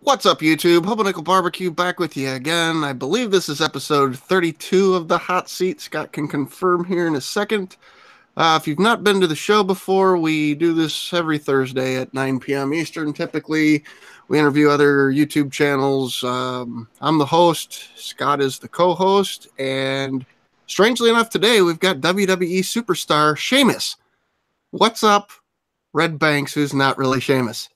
What's up, YouTube? Hobo Nichol BBQ back with you again. I believe this is episode 32 of the Hot Seat. Scott can confirm here in a second. If you've not been to the show before, we do this every Thursday at 9 p.m. Eastern. Typically, we interview other YouTube channels. I'm the host. Scott is the co-host. And strangely enough, today we've got WWE superstar Sheamus. What's up, Red Banks, who's not really Sheamus?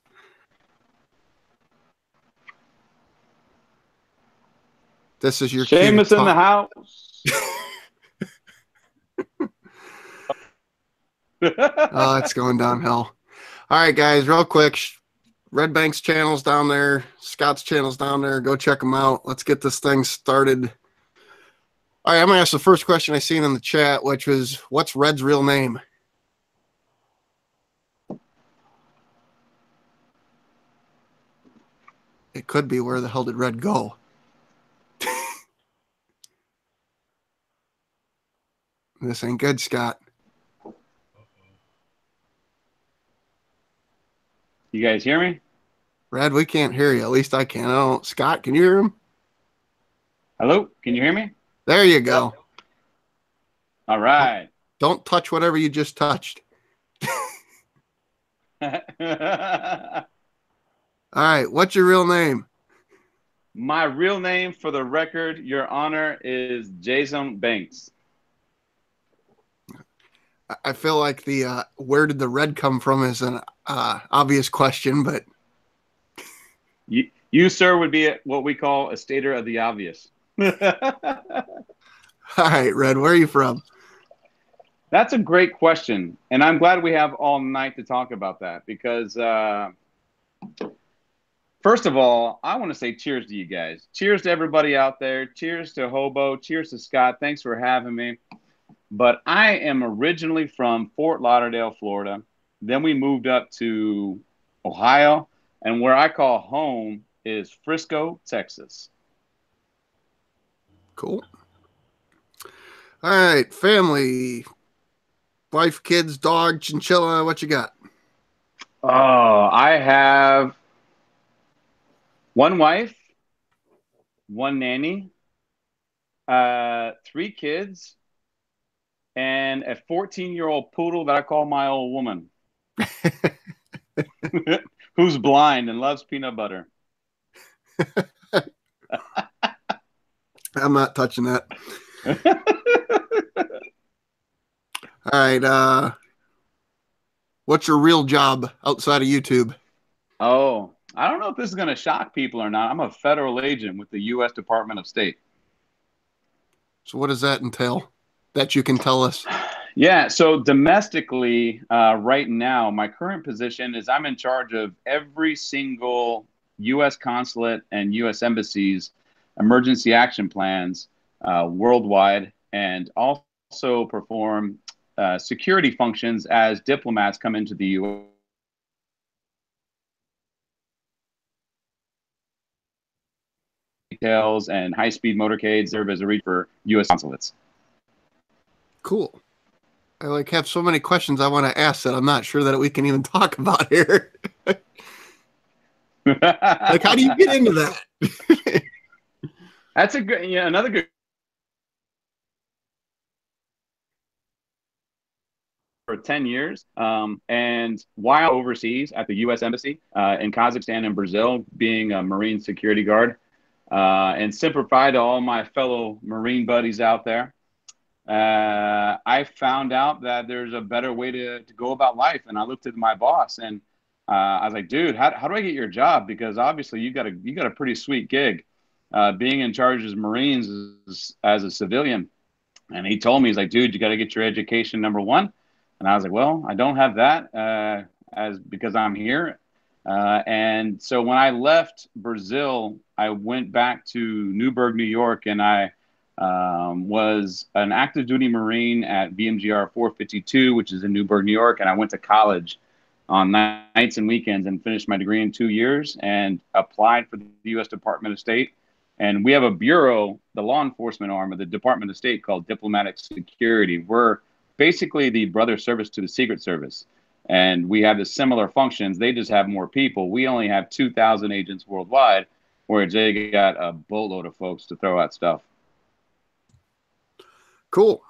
This is your Sheamus in the house. Oh, it's going downhill. All right, guys, real quick. Red Bank's channel's down there. Scott's channel's down there. Go check them out. Let's get this thing started. All right, I'm going to ask the first question I seen in the chat, which was, what's Red's real name? It could be, where the hell did Red go? This ain't good, Scott. You guys hear me? Red, we can't hear you. At least I can. Oh, Scott, can you hear him? Hello? Can you hear me? There you go. All right. Don't touch whatever you just touched. All right, what's your real name? My real name, for the record, Your Honor, is Jason Banks. I feel like the where did the red come from is an obvious question, but you, sir, would be what we call a stater of the obvious. All right, Red, where are you from? That's a great question, and I'm glad we have all night to talk about that because, first of all, I want to say cheers to you guys. Cheers to everybody out there. Cheers to Hobo. Cheers to Scott. Thanks for having me. But I am originally from Fort Lauderdale, Florida. Then we moved up to Ohio, and where I call home is Frisco, Texas. Cool. All right, family, wife, kids, dog, chinchilla, what you got? Oh, I have one wife, one nanny, 3 kids, and a 14-year-old poodle that I call my old woman, who's blind and loves peanut butter. I'm not touching that. All right, what's your real job outside of YouTube? Oh, I don't know if this is going to shock people or not. I'm a federal agent with the U.S. Department of State. So what does that entail that you can tell us? Yeah, so domestically, right now, my current position is I'm in charge of every single U.S. consulate and U.S. embassy's emergency action plans worldwide, and also perform security functions as diplomats come into the U.S. Details and high-speed motorcades serve as a reach for U.S. consulates. Cool. I have so many questions I want to ask that I'm not sure that we can even talk about here. How do you get into that? That's a good, another good. For 10 years, and while overseas at the U.S. Embassy in Kazakhstan and Brazil, being a Marine security guard, and Semper Fi to all my fellow Marine buddies out there. I found out that there's a better way to go about life. And I looked at my boss and I was like, dude, how do I get your job? Because obviously you got a pretty sweet gig being in charge as Marines as a civilian. And he told me, he's like, dude, you got to get your education, number one. And I was like, well, I don't have that because I'm here. And so when I left Brazil, I went back to Newburgh, New York, and I was an active duty Marine at BMGR 452, which is in Newburgh, New York. And I went to college on nights and weekends and finished my degree in 2 years and applied for the U.S. Department of State. And we have a bureau, the law enforcement arm of the Department of State, called Diplomatic Security. We're basically the brother service to the Secret Service. And we have the similar functions. They just have more people. We only have 2,000 agents worldwide, whereas they got a boatload of folks to throw at stuff. Cool.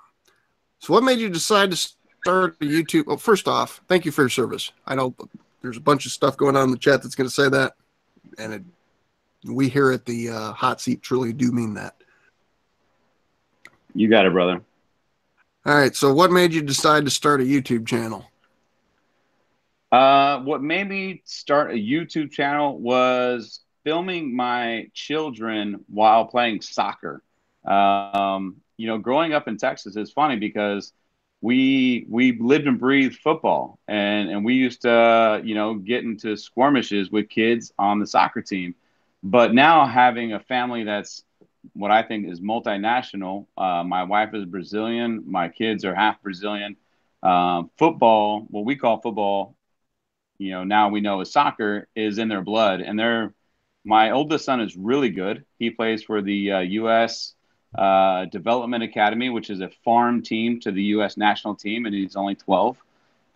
So what made you decide to start a YouTube? Well, first off, thank you for your service. I know there's a bunch of stuff going on in the chat that's going to say that, and we here at the hot seat truly do mean that. You got it, brother. All right. So what made you decide to start a YouTube channel? What made me start a YouTube channel was filming my children while playing soccer. You know, growing up in Texas is funny because we lived and breathed football, and we used to, you know, get into skirmishes with kids on the soccer team. But now having a family that's what I think is multinational, my wife is Brazilian, my kids are half Brazilian. Football, what we call football, you know, now we know is soccer, is in their blood. And my oldest son is really good. He plays for the U.S. Development Academy, which is a farm team to the U.S. national team, and he's only 12.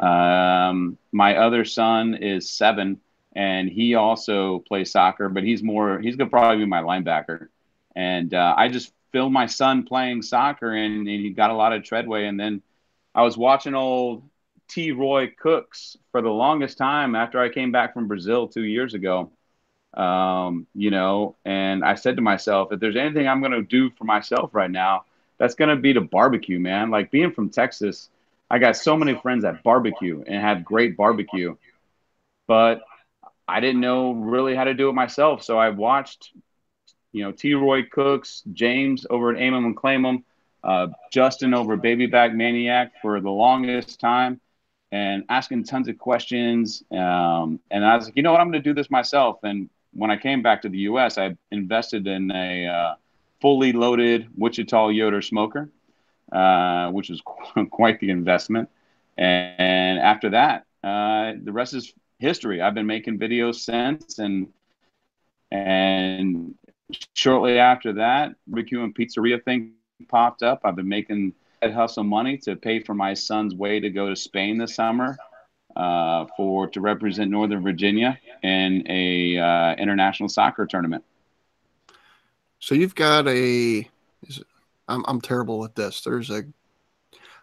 My other son is 7, and he also plays soccer, but he's going to probably be my linebacker. And I just filmed my son playing soccer, and he got a lot of treadway. And then I was watching old T. Roy Cooks for the longest time after I came back from Brazil 2 years ago. You know, and I said to myself, if there's anything I'm going to do for myself right now, that's going to be to barbecue, man. Like being from Texas, I got so many friends that barbecue and have great barbecue, but I didn't know really how to do it myself. So I watched, you know, T. Roy Cooks, James over at Aim 'em and Claim 'em, Justin over Baby Back Maniac for the longest time, and asking tons of questions. And I was like, you know what, I'm going to do this myself. And when I came back to the U.S., I invested in a fully loaded Wichita Yoder smoker, which was quite the investment. And after that, the rest is history. I've been making videos since, and shortly after that, BBQ and Pizzeria thing popped up. I've been making hustle money to pay for my son's way to go to Spain this summer to represent Northern Virginia in a international soccer tournament. So you've got I'm terrible at this.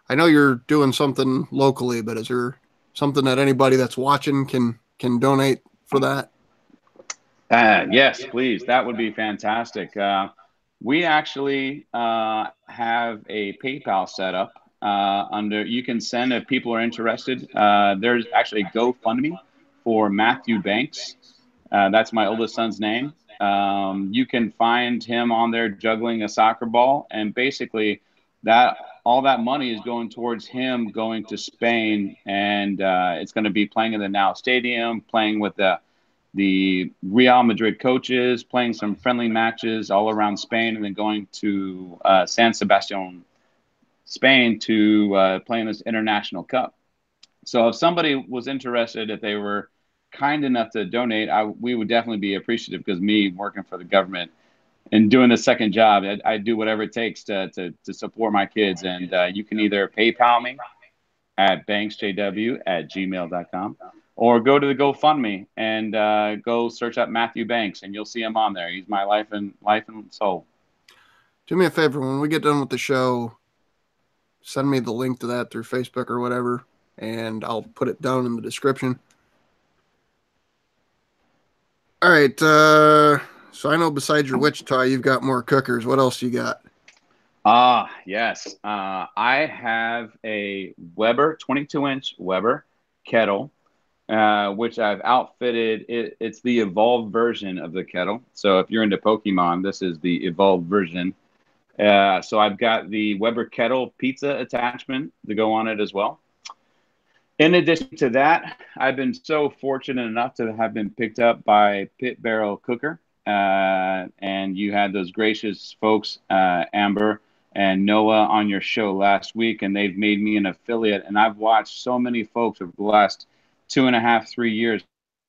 I know you're doing something locally, but is there something that anybody that's watching can donate for that? Yes, please. That would be fantastic. We actually have a PayPal set up you can send if people are interested. There's actually a GoFundMe for Matthew Banks. That's my oldest son's name. You can find him on there juggling a soccer ball, and basically all that money is going towards him going to Spain, and it's going to be playing in the Now Stadium, playing with the Real Madrid coaches, playing some friendly matches all around Spain, and then going to San Sebastian, Spain to play in this international cup. So if somebody was interested, if they were kind enough to donate, we would definitely be appreciative, because me working for the government and doing the second job, I do whatever it takes to support my kids. And you can either PayPal me at banksjw@gmail.com, or go to the GoFundMe and go search up Matthew Banks, and you'll see him on there. He's my life and soul. Do me a favor, when we get done with the show, send me the link to that through Facebook or whatever, and I'll put it down in the description. All right. So I know besides your Wichita, you've got more cookers. What else you got? Yes. I have a Weber, 22-inch Weber kettle, which I've outfitted. It's the evolved version of the kettle. So if you're into Pokemon, this is the evolved version. So I've got the Weber kettle pizza attachment to go on it as well. In addition to that, I've been so fortunate enough to have been picked up by Pit Barrel Cooker. And you had those gracious folks, Amber and Noah, on your show last week, and they've made me an affiliate. And I've watched so many folks over the last 2.5, 3 years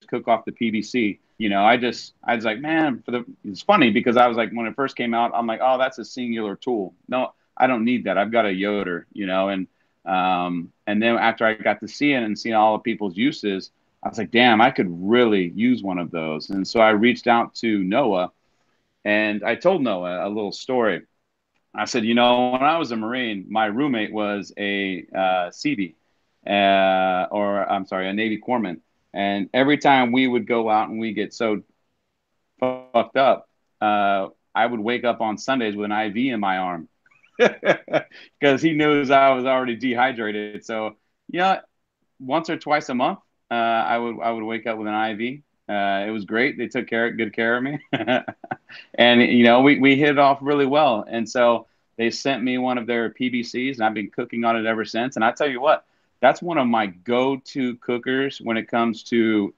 cook off the PBC. You know, I was like, man, it's funny because I was like, when it first came out, I'm like, oh, that's a singular tool. No, I don't need that. I've got a Yoder, you know, and And then after I got to see it and seeing all the people's uses, I was like, damn, I could really use one of those. And so I reached out to Noah, and I told Noah a little story. I said, you know, when I was a Marine, my roommate was a CB, or I'm sorry, a Navy corpsman. And every time we would go out and we get so fucked up, I would wake up on Sundays with an IV in my arm because he knows I was already dehydrated. So, yeah, once or twice a month, I would wake up with an IV. It was great. They took good care of me, and you know we hit it off really well. And so they sent me one of their PBCs, and I've been cooking on it ever since. And I tell you what, that's one of my go-to cookers when it comes to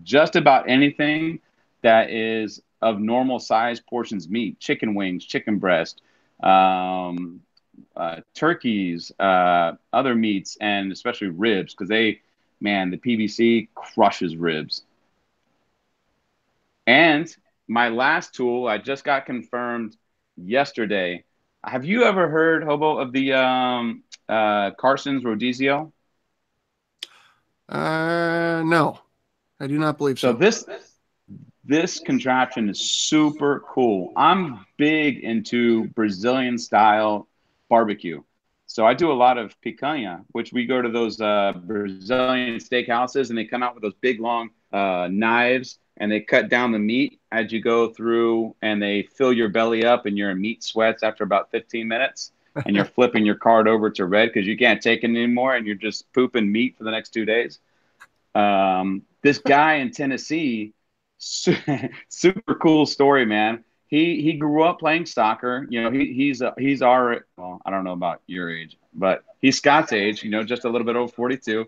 just about anything that is of normal size portions meat, chicken wings, chicken breast, turkeys, other meats, and especially ribs, because the PBC crushes ribs. And my last tool, I just got confirmed yesterday. Have you ever heard, Hobo, of the Carson's Rodizio? No, I do not believe So so. this contraption is super cool. I'm big into Brazilian style barbecue. So I do a lot of picanha, which we go to those Brazilian steakhouses, and they come out with those big long knives, and they cut down the meat as you go through, and they fill your belly up, and your meat sweats after about 15 minutes, and you're flipping your card over to red because you can't take it anymore, and you're just pooping meat for the next 2 days. This guy in Tennessee, super cool story, man. He grew up playing soccer. You know, he's our, well, I don't know about your age, but he's Scott's age. You know, just a little bit over 42.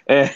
and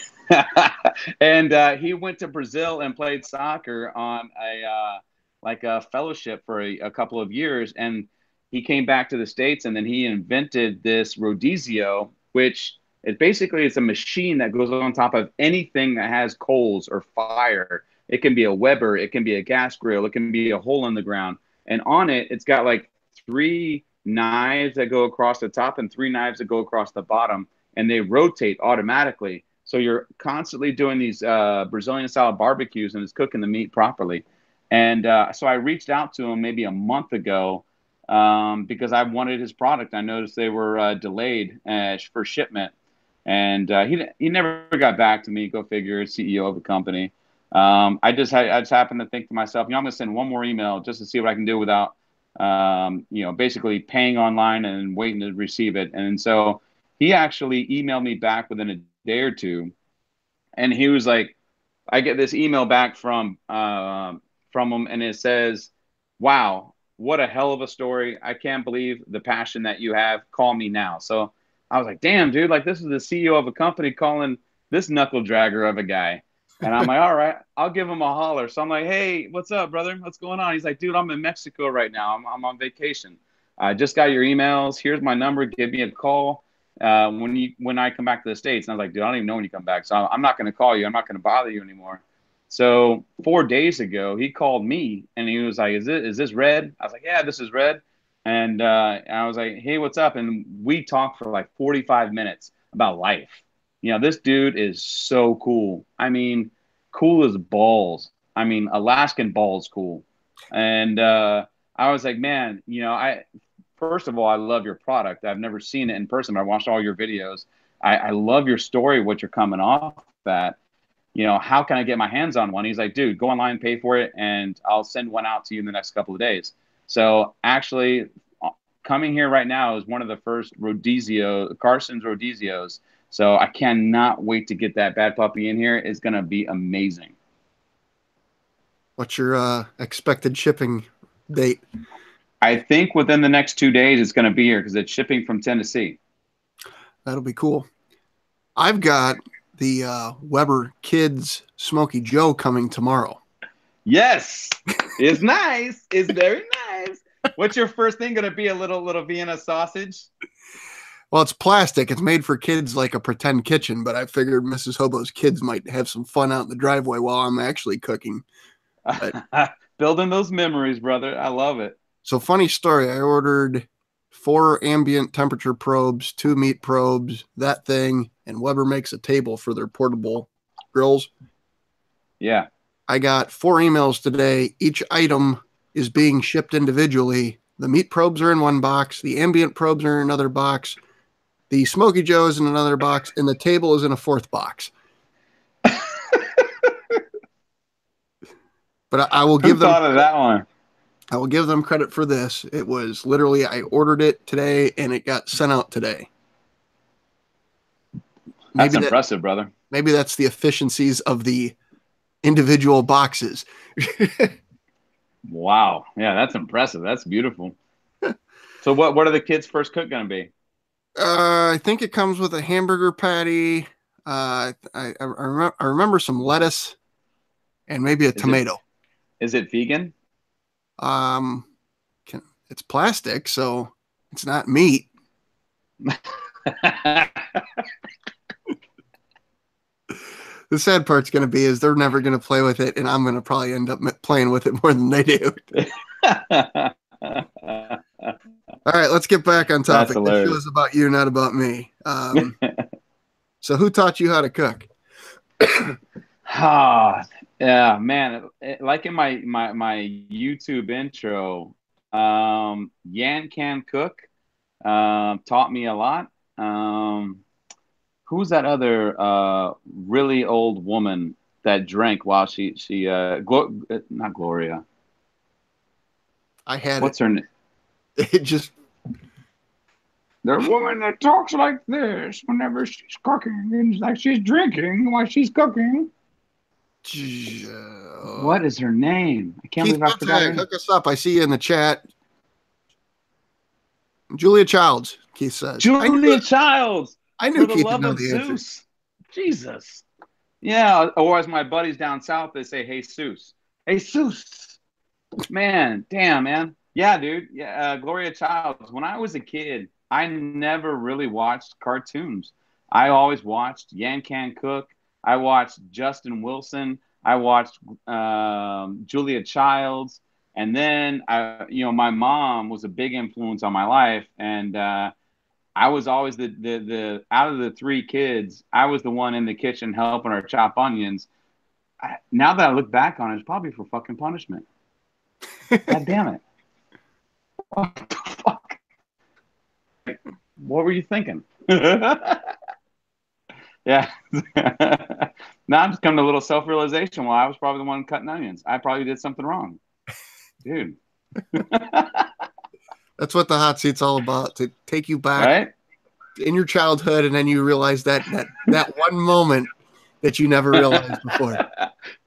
and he went to Brazil and played soccer on a fellowship for a couple of years, and he came back to the States, and then he invented this Rodizio, which it's a machine that goes on top of anything that has coals or fire. It can be a Weber, it can be a gas grill, it can be a hole in the ground. And on it, it's got like 3 knives that go across the top and 3 knives that go across the bottom, and they rotate automatically. So you're constantly doing these Brazilian style barbecues, and it's cooking the meat properly. And so I reached out to him maybe a month ago because I wanted his product. I noticed they were delayed for shipment. And he never got back to me. Go figure, CEO of a company. I just happened to think to myself, you know, I'm going to send one more email just to see what I can do without, basically paying online and waiting to receive it. And so he actually emailed me back within a day or two, and he was like, I get this email back from him, and it says, "Wow, what a hell of a story! I can't believe the passion that you have. Call me now." So I was like, damn, dude, like this is the CEO of a company calling this knuckle dragger of a guy. And I'm like, all right, I'll give him a holler. So I'm like, hey, what's up, brother? What's going on? He's like, dude, I'm in Mexico right now. I'm on vacation. I just got your emails. Here's my number. Give me a call when I come back to the States. And I was like, dude, I don't even know when you come back. So I'm not going to call you. I'm not going to bother you anymore. So 4 days ago, he called me, and he was like, is this Red? I was like, yeah, this is Red. And I was like, hey, what's up? And we talked for like 45 minutes about life. You know, this dude is so cool. I mean, cool as balls. I mean, Alaskan balls cool. And I was like, man, you know, first of all, I love your product. I've never seen it in person, but I watched all your videos. I love your story, what you're coming off at. You know, how can I get my hands on one? He's like, dude, go online, pay for it, and I'll send one out to you in the next couple of days. So actually, coming here right now is one of the first Carson's Rodizios. So I cannot wait to get that bad puppy in here. It's going to be amazing. What's your expected shipping date? I think within the next 2 days it's going to be here because it's shipping from Tennessee. That'll be cool. I've got the Weber Kids Smoky Joe coming tomorrow. Yes, it's nice. It's very nice. What's your first thing going to be? A little Vienna sausage? Well, it's plastic. It's made for kids, like a pretend kitchen, but I figured Mrs. Hobo's kids might have some fun out in the driveway while I'm actually cooking. Building those memories, brother. I love it. So funny story. I ordered 4 ambient temperature probes, 2 meat probes, that thing, and Weber makes a table for their portable grills. Yeah. I got 4 emails today. Each item is being shipped individually. The meat probes are in one box. The ambient probes are in another box. The Smoky Joe is in another box. And the table is in a 4th box. But I will give Who them thought of that one? I will give them credit for this. It was literally, I ordered it today and it got sent out today. That's impressive, brother. Maybe that's the efficiencies of the individual boxes. Wow. Yeah, that's impressive. That's beautiful. So what are the kids' first cook going to be? I think it comes with a hamburger patty. I remember some lettuce and maybe a tomato. Is it vegan? It's plastic, so it's not meat. The sad part's going to be is they're never going to play with it, and I'm going to probably end up playing with it more than they do. All right, let's get back on topic. This show is about you, not about me. So who taught you how to cook? Yeah, man. Like in my YouTube intro, Yan Can Cook taught me a lot. Who's that other really old woman that drank while she not Gloria. I had What's her name? It just the woman that talks like this whenever she's cooking and like she's drinking while she's cooking. What is her name? I can't believe I forgot her. Hook us up. I see you in the chat. Julia Childs, Keith says. Julia Childs. I knew Keith would know the answer. Jesus. Yeah, or as my buddies down south, they say, "Hey, Seuss." Hey, Seuss. Man, damn, man. Yeah, dude. Yeah, Gloria Childs. When I was a kid, I never really watched cartoons. I always watched Yan Can Cook. I watched Justin Wilson. I watched Julia Childs. And then, my mom was a big influence on my life. And I was always the out of the 3 kids, I was the one in the kitchen helping her chop onions. Now that I look back on it, it's probably for fucking punishment. God damn it. What the fuck? What were you thinking? Yeah. Now I'm just coming to a little self-realization. Well, I was probably the one cutting onions. I probably did something wrong. Dude. That's what the hot seat's all about, to take you back in your childhood, and then you realize that one moment that you never realized before.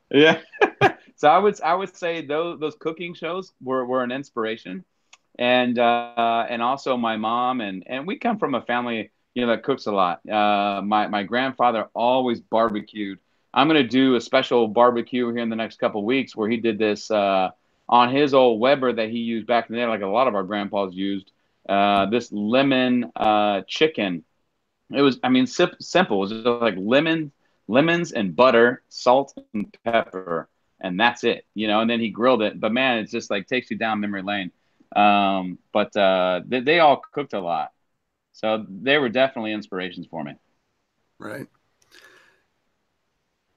Yeah. So I would say those cooking shows were an inspiration. And also my mom and we come from a family, that cooks a lot. My grandfather always barbecued. I'm going to do a special barbecue here in the next couple of weeks where he did this on his old Weber that he used back in the day, like a lot of our grandpas used, this lemon chicken. It was, simple. It was just like lemons and butter, salt and pepper, and that's it, and then he grilled it. But man, it's just like takes you down memory lane. But they all cooked a lot. So they were definitely inspirations for me. Right.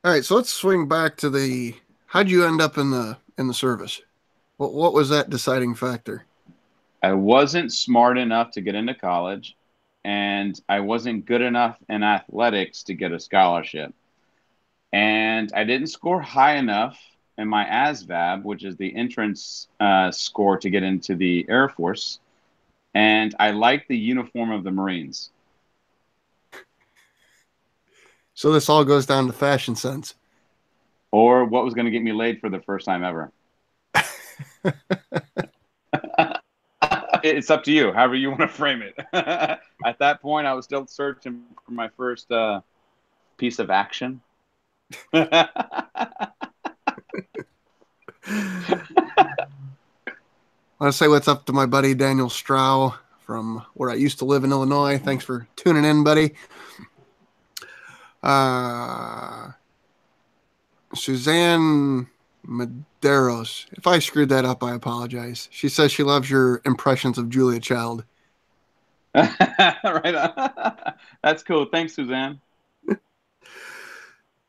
All right, so let's swing back to how'd you end up in the service? What was that deciding factor? I wasn't smart enough to get into college, and I wasn't good enough in athletics to get a scholarship. And I didn't score high enough in my ASVAB, which is the entrance score to get into the Air Force. And I liked the uniform of the Marines. So this all goes down to fashion sense. Or what was going to get me laid for the first time ever. It's up to you, however you want to frame it. At that point, I was still searching for my first piece of action. I want to say what's up to my buddy Daniel Strow from where I used to live in Illinois. Thanks for tuning in, buddy. Suzanne Medeiros. If I screwed that up, I apologize. She says she loves your impressions of Julia Child. Right on. That's cool. Thanks, Suzanne.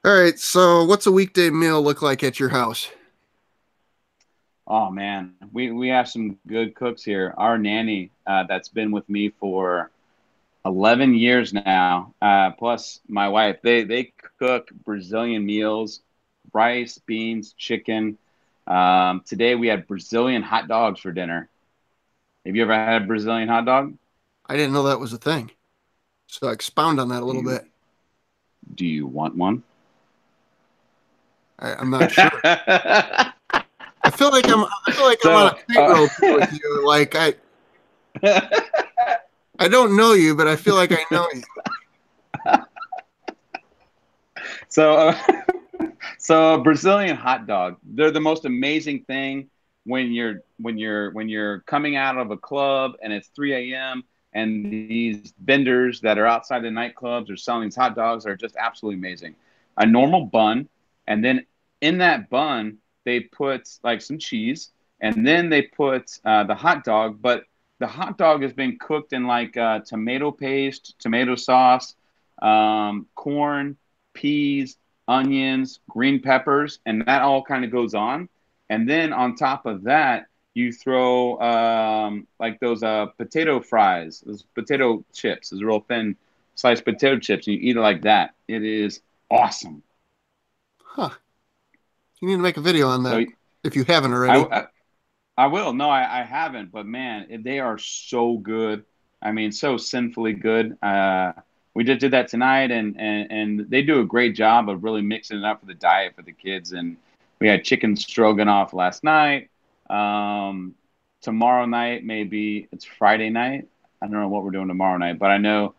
All right, so what's a weekday meal look like at your house? Oh man, we have some good cooks here. Our nanny, that's been with me for 11 years now, plus my wife. They cook Brazilian meals, rice, beans, chicken. Today we had Brazilian hot dogs for dinner. Have you ever had a Brazilian hot dog? I didn't know that was a thing. So expound on that a Do little you bit. do you want one? I'm not sure. I feel like I'm on a So, tightrope here with you. Like I don't know you, but I feel like I know you. so, uh, so a Brazilian hot dog. They're the most amazing thing when you're coming out of a club and it's 3 a.m. and these vendors that are outside the nightclubs are selling these hot dogs are just absolutely amazing. A normal bun, and then in that bun they put like some cheese, and then they put the hot dog, but the hot dog has been cooked in like tomato paste, tomato sauce, corn, peas, onions, green peppers, and that all kind of goes on. And then on top of that, you throw like those potato fries, those potato chips, those real thin sliced potato chips, and you eat it like that. It is awesome. Huh. You need to make a video on So that if you haven't I, already. I, I will. No, I haven't, but man, they are so good. I mean, so sinfully good. We just did that tonight, and they do a great job of really mixing it up for the diet for the kids. And we had chicken stroganoff last night. Um, Tomorrow night, maybe it's Friday night. I don't know what we're doing tomorrow night, but I know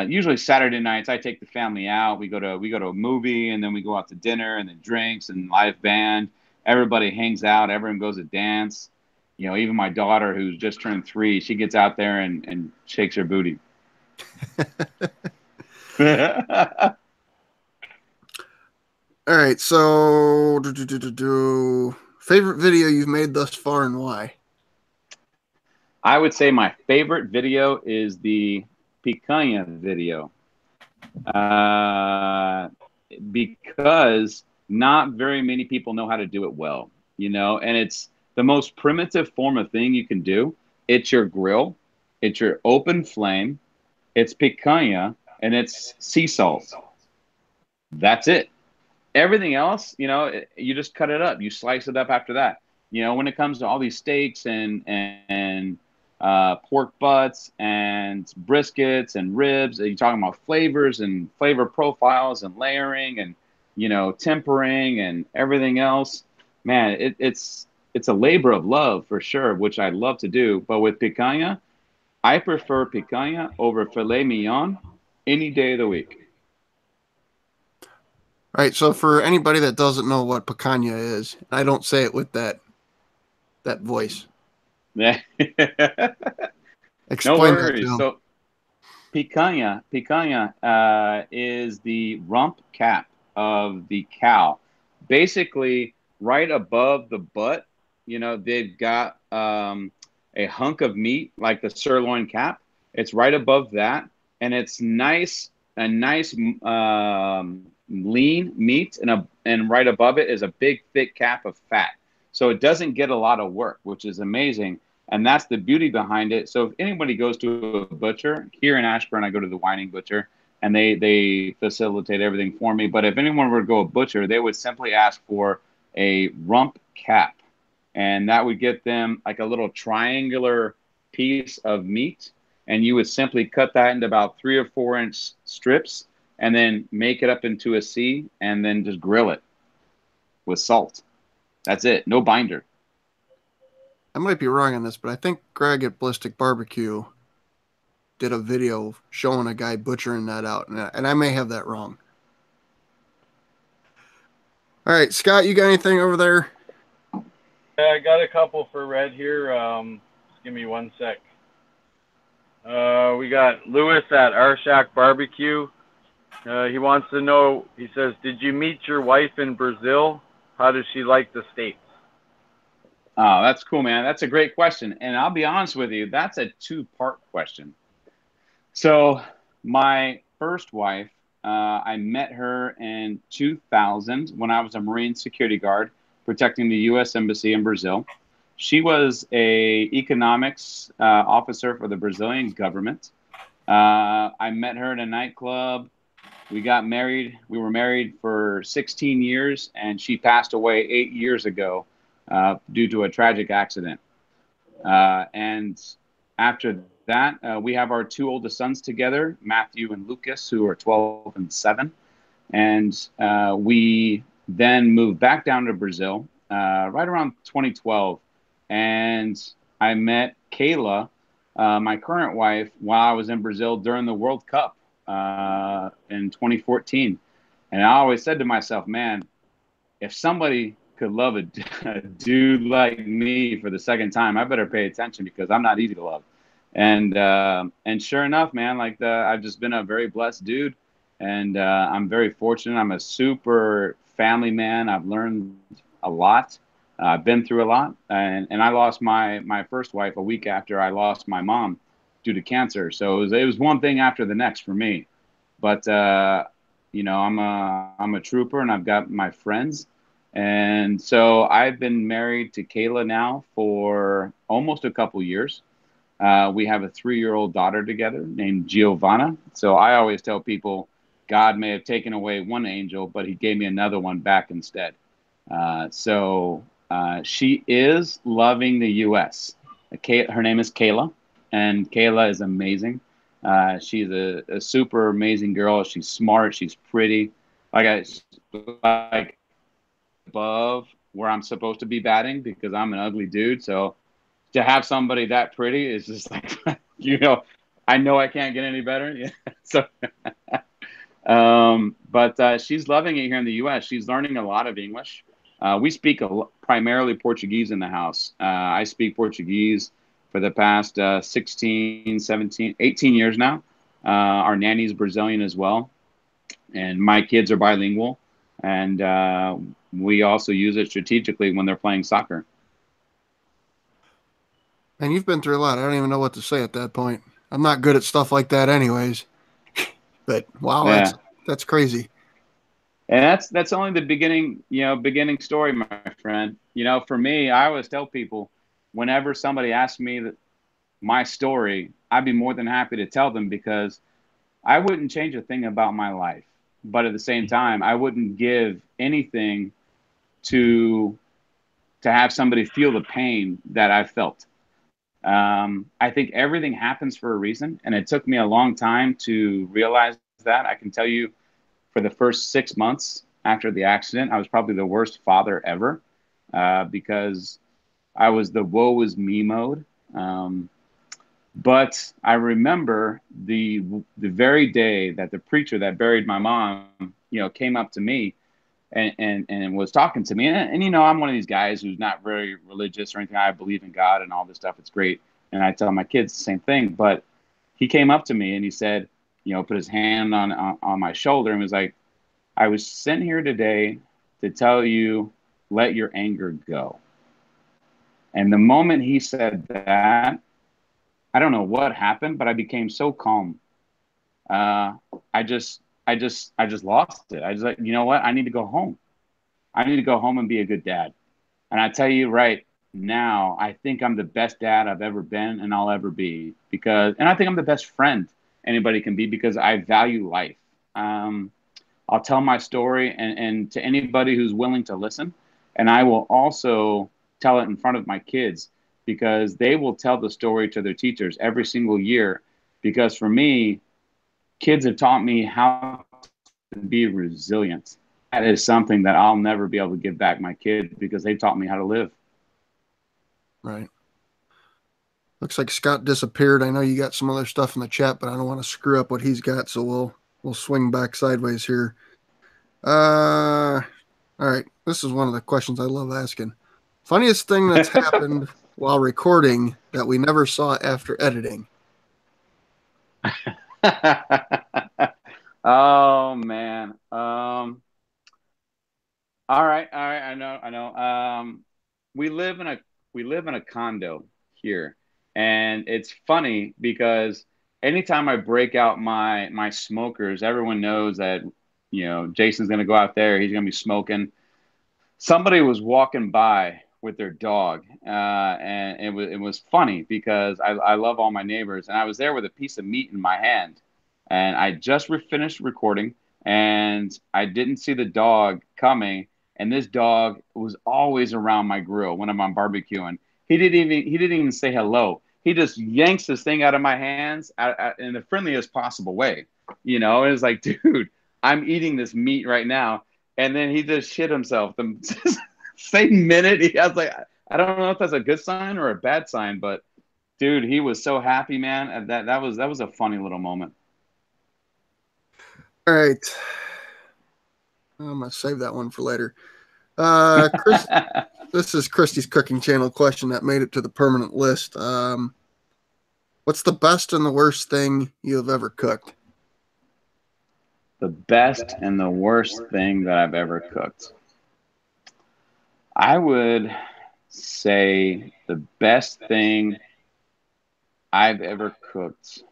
usually Saturday nights I take the family out. We go to a movie, and then we go out to dinner, and then drinks and live band. Everybody hangs out. Everyone goes to dance. Even my daughter, who's just turned 3, she gets out there and shakes her booty. All right, so favorite video you've made thus far and why? I would say my favorite video is the picanha video, uh, because not very many people know how to do it well, and it's the most primitive form of thing you can do. It's your grill, it's your open flame, it's picanha, and it's sea salt. That's it. Everything else, you just cut it up. You slice it up after that. When it comes to all these steaks and pork butts and briskets and ribs, you're talking about flavors and flavor profiles and layering and tempering and everything else. Man, it's a labor of love for sure, which I love to do. But with picanha, I prefer picanha over filet mignon any day of the week. All right, so for anybody that doesn't know what picanha is, I don't say it with that voice. No Explain that to worries. them. So picanha is the rump cap of the cow. Basically, right above the butt, they've got a hunk of meat like the sirloin cap. It's right above that, and it's a nice lean meat, and right above it is a big thick cap of fat. So it doesn't get a lot of work, which is amazing. And that's the beauty behind it. So if anybody goes to a butcher here in Ashburn, I go to the Whining Butcher, and they facilitate everything for me. But if anyone were to go a butcher, they would simply ask for a rump cap, and that would get them like a little triangular piece of meat, and you would simply cut that into about 3 or 4 inch strips, and then make it up into a C, and then just grill it with salt. That's it. No binder. I might be wrong on this, but I think Greg at Ballistic Barbecue did a video showing a guy butchering that out, and I may have that wrong. All right, Scott, you got anything over there? Yeah, I got a couple for Red here. Just give me one sec. We got Lewis at Arshak Barbecue. He wants to know, he says, did you meet your wife in Brazil? How does she like the States? Oh, that's cool, man. That's a great question. And I'll be honest with you, that's a two-part question. So my first wife, I met her in 2000 when I was a Marine security guard protecting the U.S. Embassy in Brazil. She was a economics officer for the Brazilian government. I met her in a nightclub. We got married. We were married for 16 years, and she passed away 8 years ago due to a tragic accident. And after that, we have our two oldest sons together, Matthew and Lucas, who are 12 and 7. And we then moved back down to Brazil right around 2012. And I met Kayla, my current wife, while I was in Brazil during the World Cup in 2014. And I always said to myself, man, if somebody could love a dude like me for the second time, I better pay attention because I'm not easy to love. And sure enough, man, I've just been a very blessed dude, and I'm very fortunate. I'm a super family man. I've learned a lot. I've been through a lot, and I lost my first wife a week after I lost my mom due to cancer. So it was one thing after the next for me. But I'm a trooper, and I've got my friends. And so I've been married to Kayla now for almost a couple years. We have a 3-year-old daughter together named Giovanna. So I always tell people God may have taken away one angel, but he gave me another one back instead. She is loving the U.S. Her name is Kayla, and Kayla is amazing. She's a super amazing girl. She's smart. She's pretty. Like above where I'm supposed to be batting because I'm an ugly dude. So to have somebody that pretty is just like, I know I can't get any better. Yeah. So, but she's loving it here in the U.S. She's learning a lot of English. We speak primarily Portuguese in the house. I speak Portuguese for the past 16, 17, 18 years now. Our nanny's Brazilian as well. And my kids are bilingual. And we also use it strategically when they're playing soccer. And you've been through a lot. I don't even know what to say at that point. I'm not good at stuff like that anyways. But wow, Yeah. that's crazy. And that's only the beginning story, my friend. For me, I always tell people whenever somebody asks me my story, I'd be more than happy to tell them because I wouldn't change a thing about my life. But at the same time, I wouldn't give anything to have somebody feel the pain that I felt. I think everything happens for a reason, and it took me a long time to realize that. I can tell you, for the first 6 months after the accident, I was probably the worst father ever because I was the woe is me mode. But I remember the very day that the preacher that buried my mom, came up to me and was talking to me. And I'm one of these guys who's not very religious or anything. I believe in God and all this stuff. It's great. And I tell my kids the same thing. But he came up to me and he said, put his hand on my shoulder and was like, I was sent here today to tell you, let your anger go. And the moment he said that, I don't know what happened, but I became so calm. I just lost it. I was like, you know what? I need to go home. I need to go home and be a good dad. And I tell you right now, I think I'm the best dad I've ever been and I'll ever be and I think I'm the best friend anybody can be because I value life. I'll tell my story and to anybody who's willing to listen. And I will also tell it in front of my kids because they will tell the story to their teachers every single year. Because for me, kids have taught me how to be resilient. That is something that I'll never be able to give back my kids because they taught me how to live. Right. Looks like Scott disappeared. I know you got some other stuff in the chat, but I don't want to screw up what he's got, so we'll swing back sideways here. All right. This is one of the questions I love asking. Funniest thing that's happened while recording that we never saw after editing. Oh man. All right. I know. We live in a condo here, and it's funny because anytime I break out my smokers, everyone knows that, you know, Jason's going to go out there. He's going to be smoking. Somebody was walking by with their dog, and it was funny because I love all my neighbors, and I was there with a piece of meat in my hand, and I just finished recording, and I didn't see the dog coming, and this dog was always around my grill when I'm on barbecuing. He didn't even say hello. He just yanks this thing out of my hands in the friendliest possible way. You know, it was like, dude, I'm eating this meat right now. And then he just shit himself the same minute. I was like, I don't know if that's a good sign or a bad sign, but dude, he was so happy, man. And that was a funny little moment. All right. I'm going to save that one for later. Chris, this is Christy's cooking channel question that made it to the permanent list. What's the best and the worst thing you have ever cooked? The best and the worst thing that I've ever cooked. I would say the best thing I've ever cooked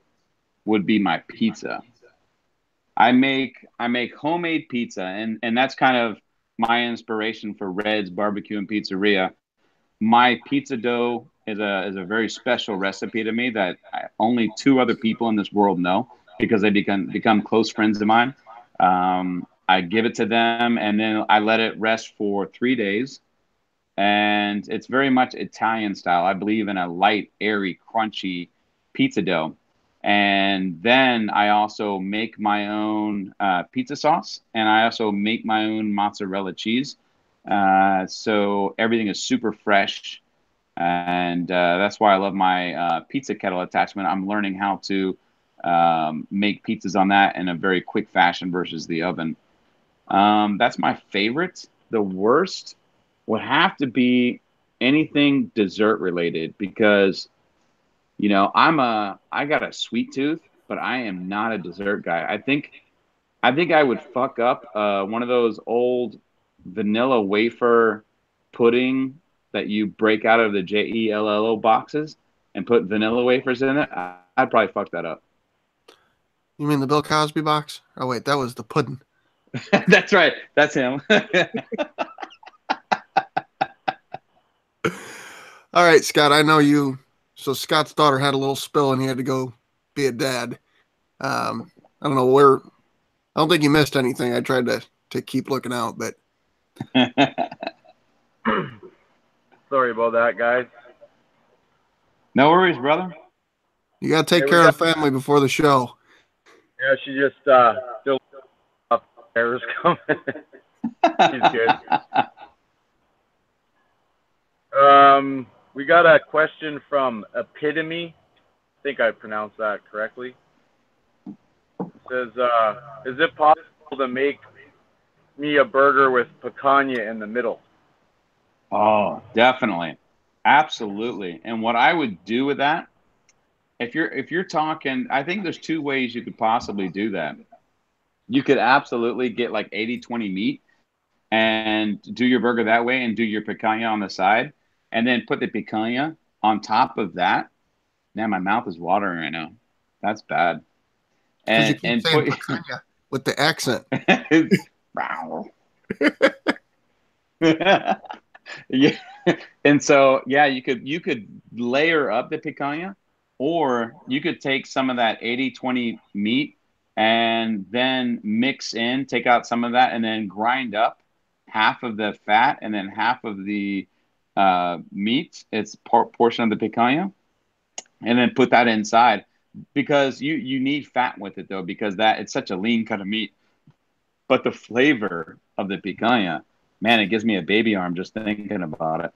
would be my pizza. I make homemade pizza, and that's kind of my inspiration for Red's Barbecue and Pizzeria. My pizza dough is a very special recipe to me that only two other people in this world know because they become close friends of mine. I give it to them, and then I let it rest for 3 days. And it's very much Italian style. I believe in a light, airy, crunchy pizza dough. And then I also make my own pizza sauce, and I also make my own mozzarella cheese. So everything is super fresh, and that's why I love my pizza kettle attachment. I'm learning how to make pizzas on that in a very quick fashion versus the oven. That's my favorite. The worst would have to be anything dessert related because, you know, I got a sweet tooth, but I am not a dessert guy. I think I would fuck up one of those old vanilla wafer pudding that you break out of the JELLO boxes and put vanilla wafers in it. I'd probably fuck that up. You mean the Bill Cosby box? Oh, wait, that was the pudding. That's right. That's him. All right, Scott, I know you. So Scott's daughter had a little spill and he had to go be a dad. I don't know where. I don't think you missed anything. I tried to keep looking out, but. Sorry about that, guys. No worries, brother. You got to take care of the family before the show. Yeah, she just still upstairs coming. She's good. We got a question from Epitome. I think I pronounced that correctly. It says, is it possible to make me a burger with picanha in the middle? Oh, definitely. Absolutely. And what I would do with that, if you're talking, I think there's two ways you could possibly do that. You could absolutely get like 80-20 meat and do your burger that way and do your picanha on the side and then put the picanha on top of that. Man, my mouth is watering right now. That's bad. Because you keep saying picanha with the accent. Yeah. And so, yeah, you could layer up the picanha, or you could take some of that 80-20 meat and then take out some of that and then grind up half of the fat and then half of the meat. It's portion of the picanha, and then put that inside because you need fat with it though, because it's such a lean cut of meat. But the flavor of the picanha, man, it gives me a baby arm just thinking about it.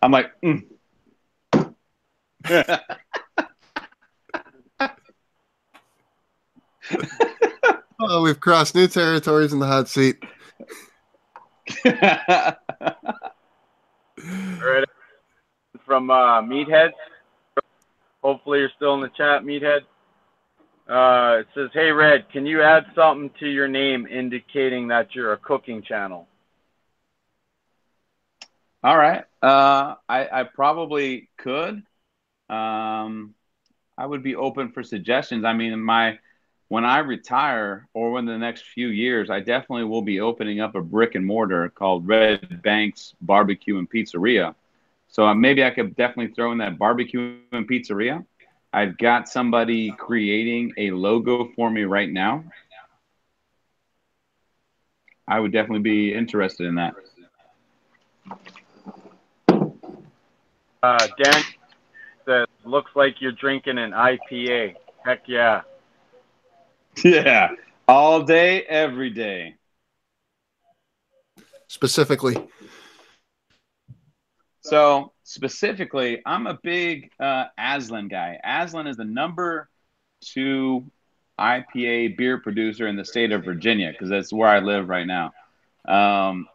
I'm like, Oh, we've crossed new territories in the hot seat. All right. From Meathead. Hopefully you're still in the chat, Meathead. It says, hey, Red, can you add something to your name indicating that you're a cooking channel? All right. I probably could. I would be open for suggestions. I mean, when I retire or when the next few years, I definitely will be opening up a brick and mortar called Red Banks Barbecue and Pizzeria. So maybe I could definitely throw in that barbecue and pizzeria. I've got somebody creating a logo for me right now. I would definitely be interested in that. Dan says, looks like you're drinking an IPA. Heck yeah. Yeah, all day, every day. Specifically. So specifically, I'm a big Aslan guy. Aslan is the #2 IPA beer producer in the state of Virginia because that's where I live right now.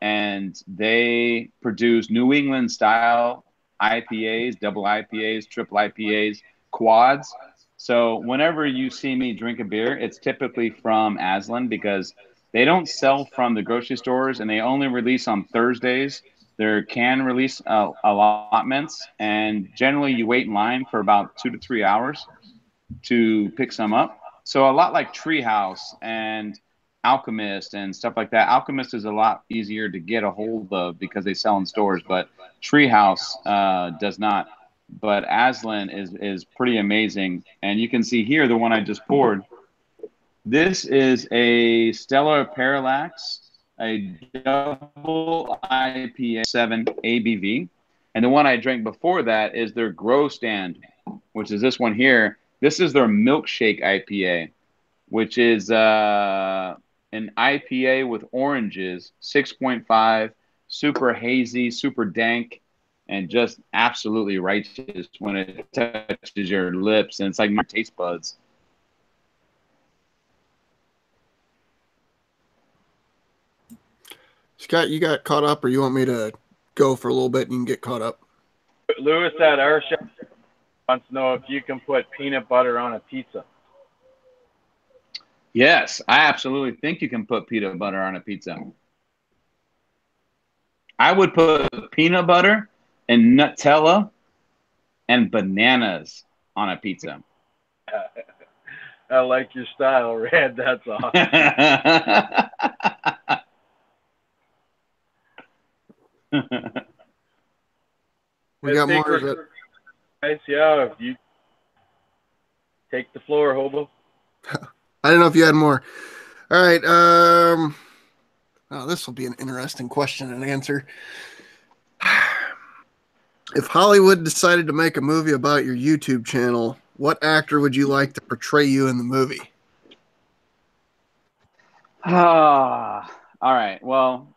And they produce New England style IPAs, double IPAs, triple IPAs, quads. So whenever you see me drink a beer, it's typically from Aslan because they don't sell from the grocery stores and they only release on Thursdays. Their can release allotments, and generally you wait in line for about 2 to 3 hours to pick some up. So a lot like Treehouse and Alchemist and stuff like that. Alchemist is a lot easier to get a hold of because they sell in stores, but Treehouse does not. But Aslan is pretty amazing, and you can see here the one I just poured. This is a Stellar Parallax, a double IPA 7 ABV. And the one I drank before that is their Grow Stand, which is this one here. This is their Milkshake IPA, which is an IPA with oranges, 6.5, super hazy, super dank, and just absolutely righteous when it touches your lips. And it's like my taste buds. Scott, you got caught up, or you want me to go for a little bit and you can get caught up? Lewis at our show wants to know if you can put peanut butter on a pizza. Yes, I absolutely think you can put peanut butter on a pizza. I would put peanut butter and Nutella and bananas on a pizza. I like your style, Red. That's awesome. We got more. Guys, yeah, you take the floor, Hobo. I don't know if you had more. All right. Oh, this will be an interesting question and answer. If Hollywood decided to make a movie about your YouTube channel, what actor would you like to portray you in the movie? All right. Well,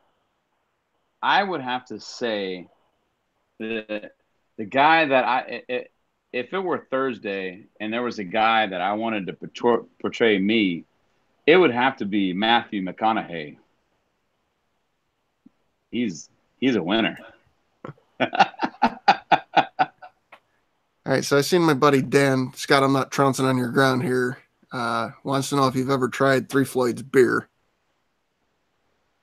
I would have to say the guy that if it were Thursday and there was a guy that I wanted to portray me, it would have to be Matthew McConaughey. He's a winner. All right, so I seen my buddy Dan. Scott, I'm not trouncing on your ground here. Wants to know if you've ever tried Three Floyd's beer.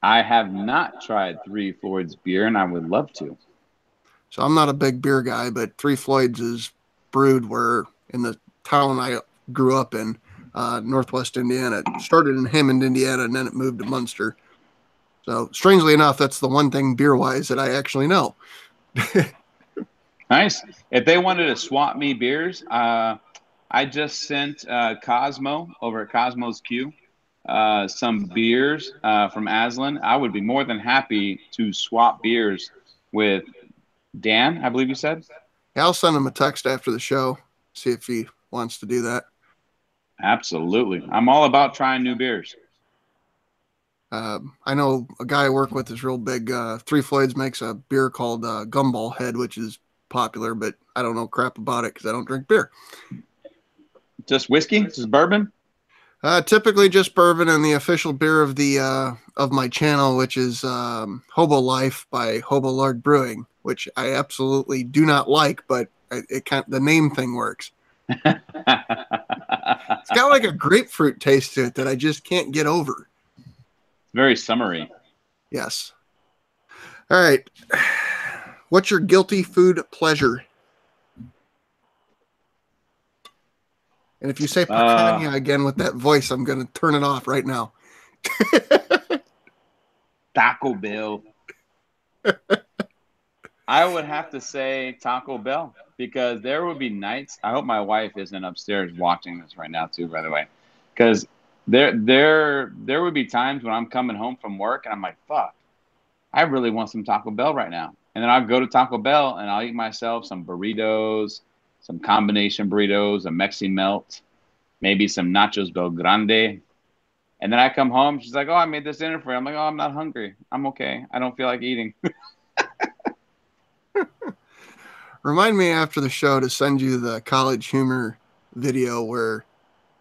I have not tried Three Floyd's beer, and I would love to. So I'm not a big beer guy, but Three Floyd's is brewed where in the town I grew up in, Northwest Indiana. It started in Hammond, Indiana, and then it moved to Munster. So strangely enough, that's the one thing beer-wise that I actually know. Nice. If they wanted to swap me beers, I just sent Cosmo over at Cosmo's Q some beers from Aslan. I would be more than happy to swap beers with Dan, I believe you said. Yeah, I'll send him a text after the show, see if he wants to do that. Absolutely. I'm all about trying new beers. I know a guy I work with is real big. Three Floyds makes a beer called Gumball Head, which is popular, but I don't know crap about it because I don't drink beer. Just whiskey? Just bourbon? Typically just bourbon, and the official beer of the of my channel, which is Hobo Life by Hobo Lord Brewing, which I absolutely do not like, but the name thing works. It's got like a grapefruit taste to it that I just can't get over. Very summery. Yes. All right. What's your guilty food pleasure? And if you say picanha again with that voice, I'm going to turn it off right now. Taco Bell. I would have to say Taco Bell, because there would be nights. I hope my wife isn't upstairs watching this right now too, by the way, because there would be times when I'm coming home from work and I'm like, fuck, I really want some Taco Bell right now. And then I'll go to Taco Bell and I'll eat myself some burritos, some combination burritos, a Mexi melt, maybe some nachos Bel Grande. And then I come home. She's like, oh, I made this dinner for you. I'm like, oh, I'm not hungry. I'm okay. I don't feel like eating. Remind me after the show to send you the College Humor video where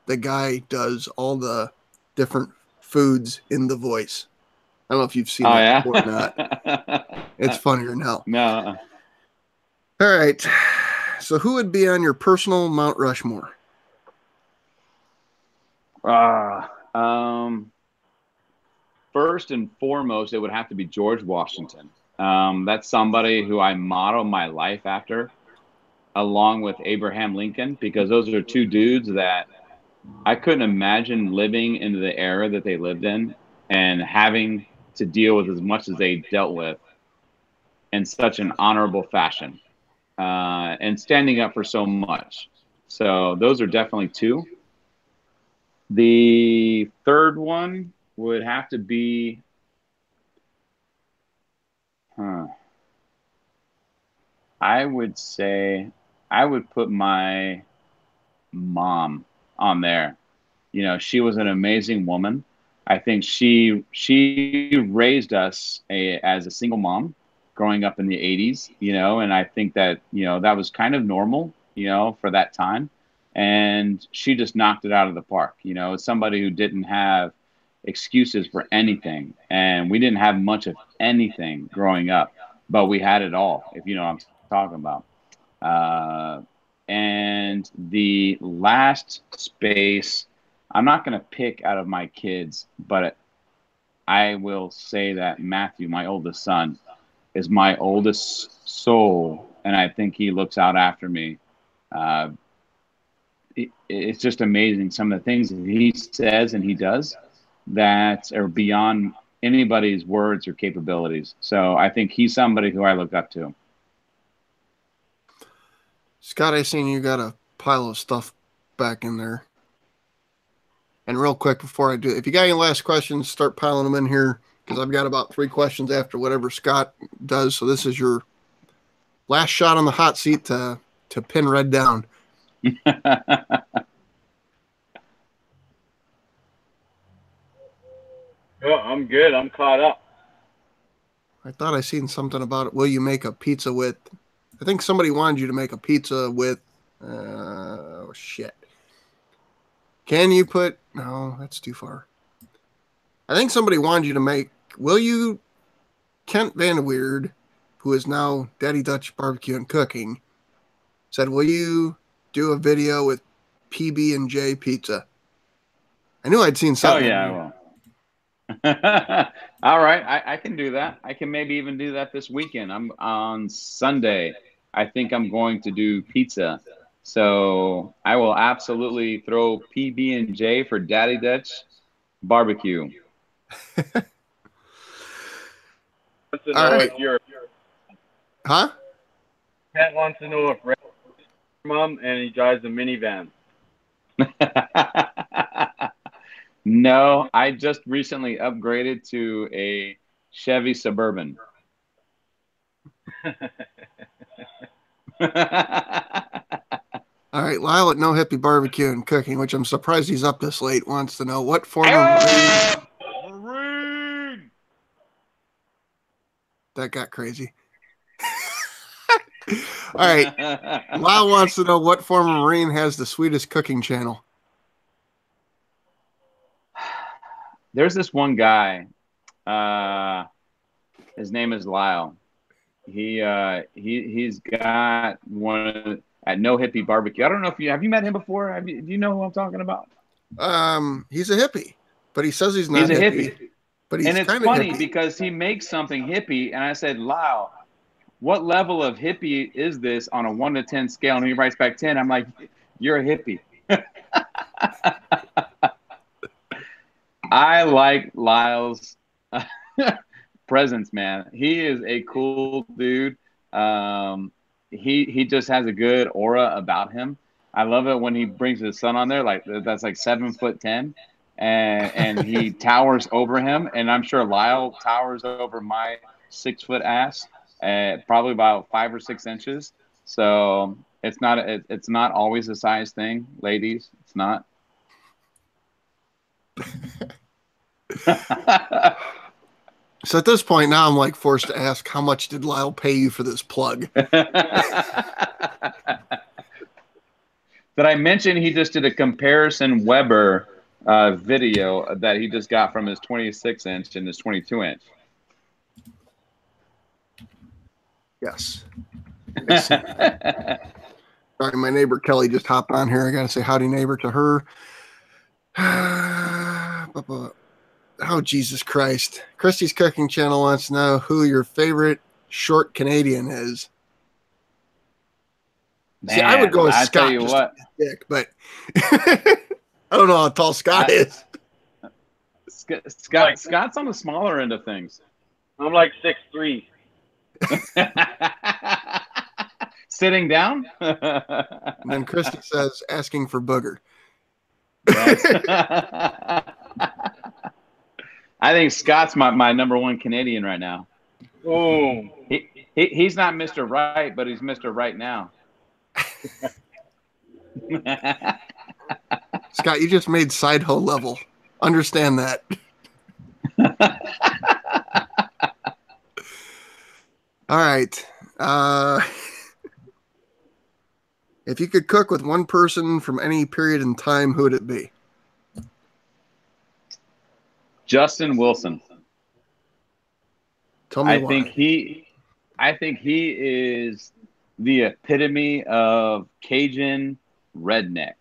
the guy does all the different foods in the voice. I don't know if you've seen that before or not. It's funnier now. No. All right. So who would be on your personal Mount Rushmore? First and foremost, it would have to be George Washington. That's somebody who I model my life after, along with Abraham Lincoln, because those are two dudes that I couldn't imagine living into the era that they lived in and having to deal with as much as they dealt with in such an honorable fashion, and standing up for so much. So those are definitely two. The third one would have to be, I would say I would put my mom on there. You know, she was an amazing woman. I think she raised us as a single mom growing up in the 80s, you know, and I think that, you know, that was kind of normal, you know, for that time. And she just knocked it out of the park. You know, as somebody who didn't have excuses for anything, and we didn't have much of anything growing up, but we had it all, if you know what I'm talking about. And the last space, I'm not going to pick out of my kids, but I will say that Matthew, my oldest son, is my oldest soul, and I think he looks out after me. It's just amazing some of the things that he says and he does that are beyond anybody's words or capabilities. So I think he's somebody who I look up to. Scott, I seen you got a pile of stuff back in there. And real quick before I do, if you got any last questions, start piling them in here, because I've got about 3 questions after whatever Scott does. So this is your last shot on the hot seat to pin Red down. Oh, I'm good. I'm caught up. I thought I seen something about it. Will you make a pizza with? I think somebody wanted you to make a pizza with. Oh shit! Can you put? No, that's too far. I think somebody wanted you to make. Will you? Kent Vanderweerd, who is now Daddy Dutch Barbecue and Cooking, said, "Will you do a video with PB&J pizza?" I knew I'd seen something. Oh yeah, I will. All right, I can do that. I can maybe even do that this weekend. I'm on Sunday. I think I'm going to do pizza. So I will absolutely throw PB&J for Daddy Dutch Barbecue. Wants to know if you're... Huh? Pat wants to know if Red's mom and he drives a minivan. No, I just recently upgraded to a Chevy Suburban. All right, Lyle at No Hippie Barbecue and Cooking, which I'm surprised he's up this late, wants to know what former Marine. That got crazy. All right, Lyle wants to know what former Marine has the sweetest cooking channel. There's this one guy. His name is Lyle. He's got one at No Hippie Barbecue. I don't know if you have met him before. Do you know who I'm talking about? He's a hippie, but he says he's not. He's a hippie. But he's and it's kind funny of hippie. because he makes something hippie, and I said, Lyle, what level of hippie is this on a 1 to 10 scale? And he writes back 10. I'm like, you're a hippie. I like Lyle's presence, man. He is a cool dude. He just has a good aura about him. I love it when he brings his son on there, like that's like 7'10", and he towers over him. And I'm sure Lyle towers over my 6-foot ass, probably about 5 or 6 inches. So it's not always a size thing, ladies. It's not. So at this point now, I'm like forced to ask, how much did Lyle pay you for this plug? Did I mention he just did a comparison Weber video that he just got from his 26-inch and his 22-inch? Yes. Sorry, my neighbor Kelly just hopped on here. I got to say howdy, neighbor, to her. Oh, Jesus Christ. Christy's Cooking Channel wants to know who your favorite short Canadian is. Man, see, I would go with I Scott. tell you just what. Dick, but I don't know how tall Scott is. Scott's on the smaller end of things. I'm like 6'3". Sitting down? And then Christy says, asking for booger. Yes. I think Scott's my number one Canadian right now. Boom. He's not Mr. Right, but he's Mr. Right now. Scott, you just made side hoe level. Understand that. All right. If you could cook with one person from any period in time, who would it be? Justin Wilson. Tell me why. I think he is the epitome of Cajun redneck.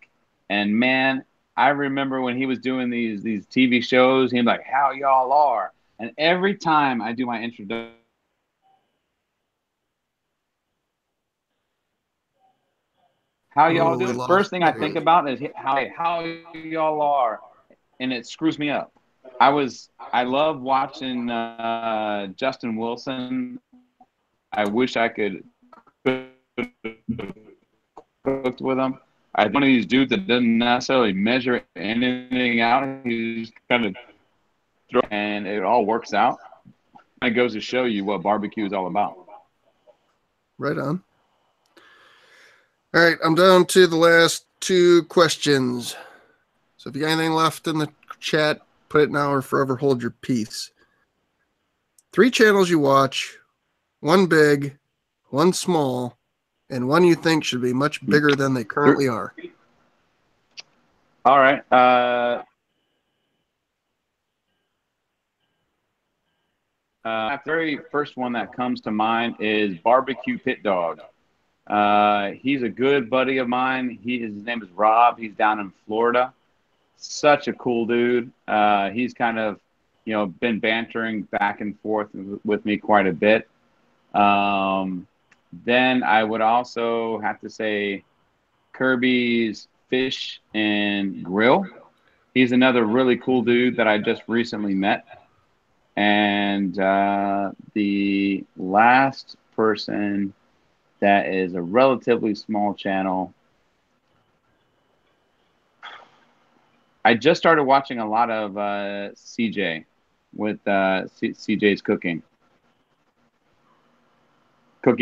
And man, I remember when he was doing these TV shows, he was like, "How y'all are?" And every time I do my introduction, how y'all doing? First thing I think about is how y'all are, and it screws me up. I love watching Justin Wilson. I wish I could cooked with him. I'm one of these dudes that doesn't necessarily measure anything out. He's kind of throw, and it all works out. It goes to show you what barbecue is all about. Right on. All right, I'm down to the last 2 questions. So if you got anything left in the chat, put it now or forever hold your peace. 3 channels you watch, 1 big, 1 small, and 1 you think should be much bigger than they currently are. All right. The very first one that comes to mind is Barbecue Pit Dog. He's a good buddy of mine. His name is Rob. He's down in Florida. Such a cool dude. He's kind of, been bantering back and forth with me quite a bit. Then I would also have to say Kirby's Fish and Grill. He's another really cool dude that I just recently met. And the last person that is a relatively small channel, I just started watching a lot of CJ with CJ's Cooking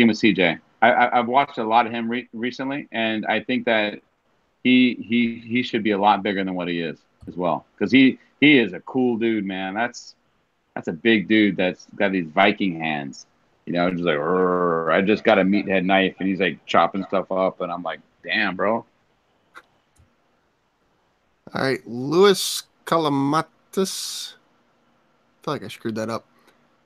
with CJ. I've watched a lot of him recently, and I think that he should be a lot bigger than what he is as well, because he is a cool dude, man. That's a big dude that's got these Viking hands, just like, I just got a meathead knife, and he's like chopping stuff up, and I'm like, damn, bro. All right, Louis Calamatis. I feel like I screwed that up.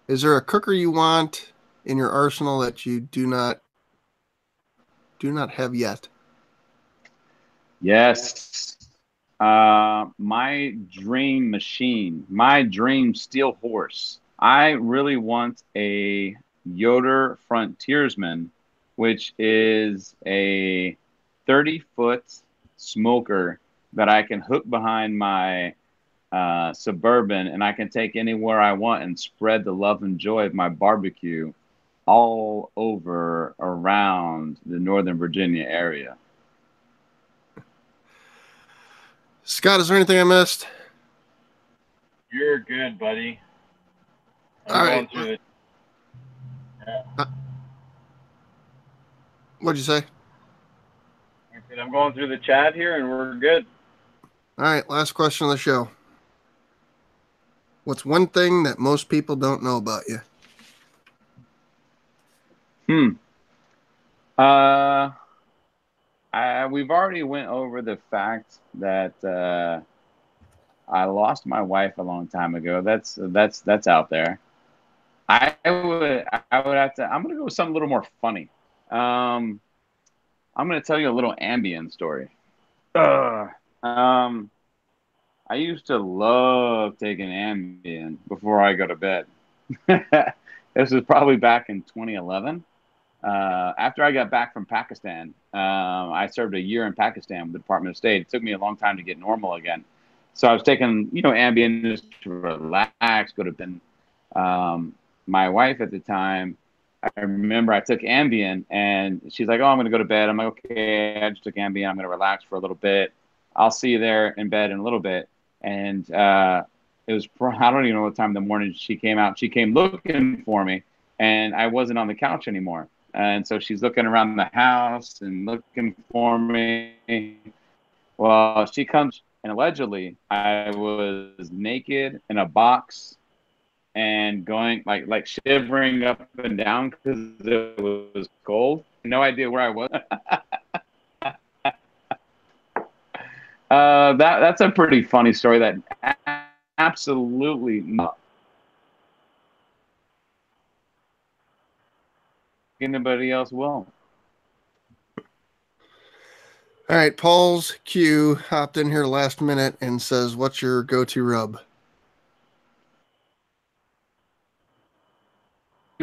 Is there a cooker you want in your arsenal that you do not have yet? Yes. My dream machine, my dream steel horse. I really want a Yoder Frontiersman, which is a 30-foot smoker that I can hook behind my Suburban, and I can take anywhere I want and spread the love and joy of my barbecue all over around the Northern Virginia area. Scott, is there anything I missed? You're good, buddy. All right. Through the... Yeah. What'd you say? I said I'm going through the chat here, and we're good. All right, last question of the show. What's one thing that most people don't know about you? We've already went over the fact that I lost my wife a long time ago. That's out there. I would have to. I'm gonna go with something a little more funny. I'm gonna tell you a little Ambien story. I used to love taking Ambien before I go to bed. This was probably back in 2011. After I got back from Pakistan, I served a year in Pakistan with the Department of State. It took me a long time to get normal again. So I was taking, Ambien just to relax, go to bed. My wife at the time, I remember I took Ambien, and she's like, "Oh, I'm going to go to bed." I'm like, "Okay, I just took Ambien. I'm going to relax for a little bit. I'll see you there in bed in a little bit." And it was, I don't even know what time in the morning she came out. She came looking for me, and I wasn't on the couch anymore. And so she's looking around the house and looking for me. Well, she comes, and allegedly I was naked in a box and going like shivering up and down because it was cold. No idea where I was. That's a pretty funny story. That absolutely not. Anybody else will. All right, Paul's Q hopped in here last minute and says, "What's your go-to rub?"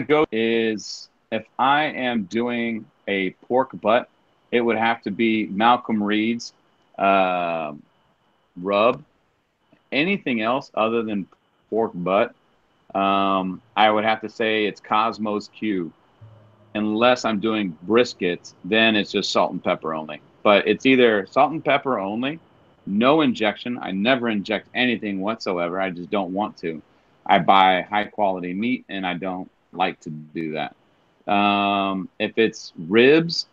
Go is if I am doing a pork butt, it would have to be Malcolm Reed's rub. Anything else other than pork butt, I would have to say it's Cosmos Q. Unless I'm doing brisket, then it's just salt and pepper only. But it's either salt and pepper only, no injection. I never inject anything whatsoever. I just don't want to. I buy high quality meat, and I don't like to do that. If it's ribs,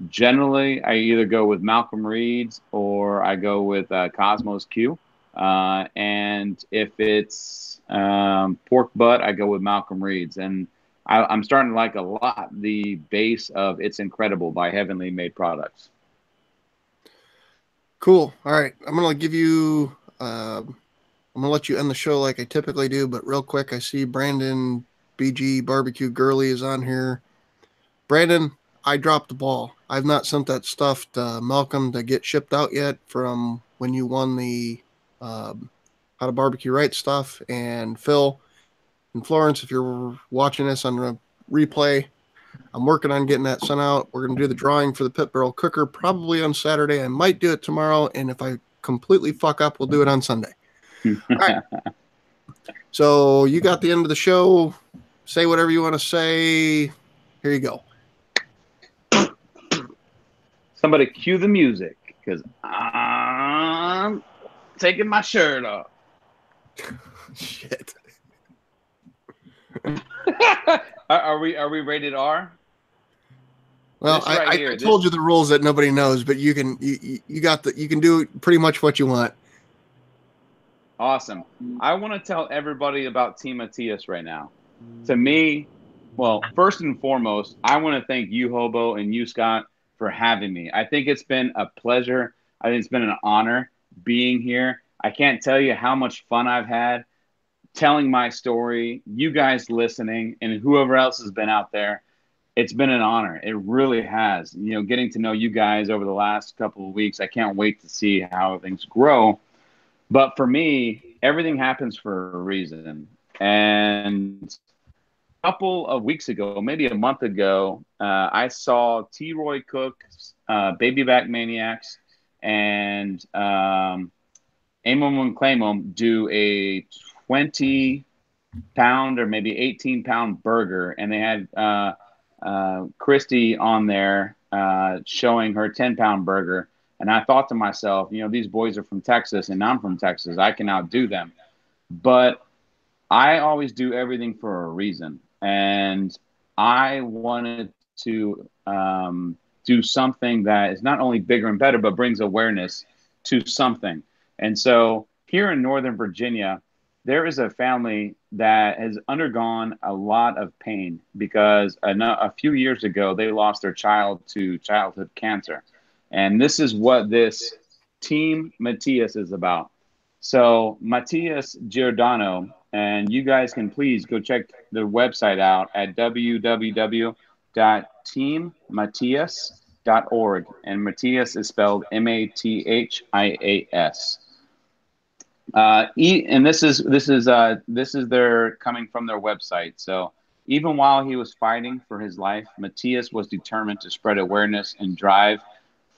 generally I either go with Malcolm Reed's or I go with Cosmos Q. And if it's pork butt, I go with Malcolm Reed's. And I'm starting to like a lot the base of It's Incredible by Heavenly Made Products. Cool. All right. I'm going to give you, I'm going to let you end the show like I typically do, but real quick, I see Brandon BG Barbecue Girly is on here. Brandon, I dropped the ball. I've not sent that stuff to Malcolm to get shipped out yet from when you won the How to Barbecue Right stuff. And Phil and Florence, if you're watching this on a replay, I'm working on getting that sent out. We're going to do the drawing for the Pit Barrel Cooker probably on Saturday. I might do it tomorrow, and if I completely fuck up, we'll do it on Sunday. All right. So you got the end of the show. Say whatever you want to say. Here you go. Somebody cue the music, because I'm taking my shirt off. Shit. Are we rated R? Well, I told you the rules that nobody knows, but you can you can do pretty much what you want. Awesome. I want to tell everybody about Team Mathias right now. To me, well, first and foremost, I want to thank you, Hobo, and you, Scott, for having me. I think it's been a pleasure. I think it's been an honor being here. I can't tell you how much fun I've had telling my story, you guys listening, and whoever else has been out there. It's been an honor. It really has. Getting to know you guys over the last couple of weeks, I can't wait to see how things grow. But for me, everything happens for a reason. And couple of weeks ago, maybe a month ago, I saw T. Roy Cook's Baby Back Maniacs and Amon and Claymon do a 20-pound or maybe 18-pound burger, and they had Christy on there showing her 10-pound burger. And I thought to myself, these boys are from Texas and I'm from Texas. I can outdo them. But I always do everything for a reason. And I wanted to do something that is not only bigger and better, but brings awareness to something. And so here in Northern Virginia, there is a family that has undergone a lot of pain because a few years ago, they lost their child to childhood cancer. And this is what this Team Mathias is about. So Mathias Giordano, and you guys can please go check the website out at www.teammathias.org. And Mathias is spelled Mathias. And this is their coming from their website. So even while he was fighting for his life, Mathias was determined to spread awareness and drive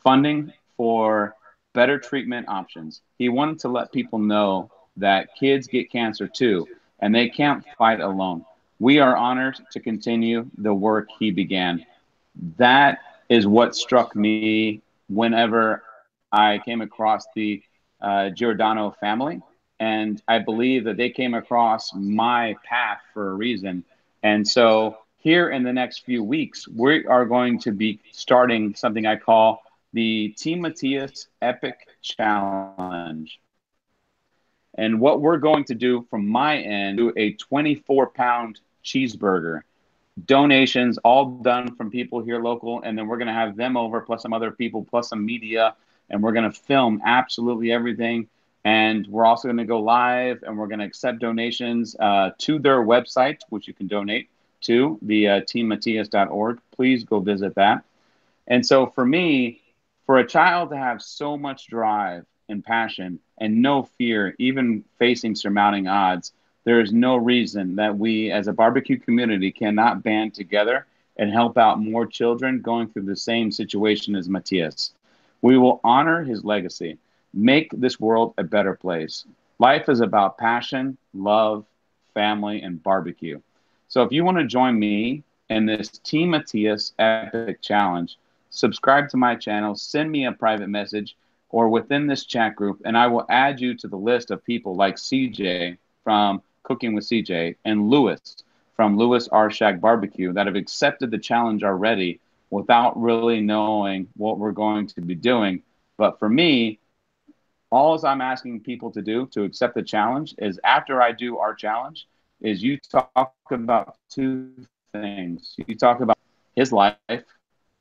funding for better treatment options. He wanted to let people know that kids get cancer too, and they can't fight alone. We are honored to continue the work he began. That is what struck me whenever I came across the Giordano family. And I believe that they came across my path for a reason. And so here in the next few weeks, we are going to be starting something I call the Team Mathias Epic Challenge. And what we're going to do from my end, do a 24-pound cheeseburger. Donations all done from people here local, and then we're going to have them over, plus some other people, plus some media, and we're going to film absolutely everything. And we're also going to go live, and we're going to accept donations to their website, which you can donate to, the teammathias.org. Please go visit that. And so for me, for a child to have so much drive and passion and no fear, even facing surmounting odds, there is no reason that we as a barbecue community cannot band together and help out more children going through the same situation as Mathias. We will honor his legacy, make this world a better place. Life is about passion, love, family, and barbecue. So if you want to join me in this Team Mathias Epic Challenge, subscribe to my channel, send me a private message, or within this chat group, and I will add you to the list of people like CJ from Cooking with CJ and Lewis from Lewis R. Shack Barbecue that have accepted the challenge already without really knowing what we're going to be doing. But for me, all I'm asking people to do to accept the challenge is after I do our challenge is you talk about two things. You talk about his life,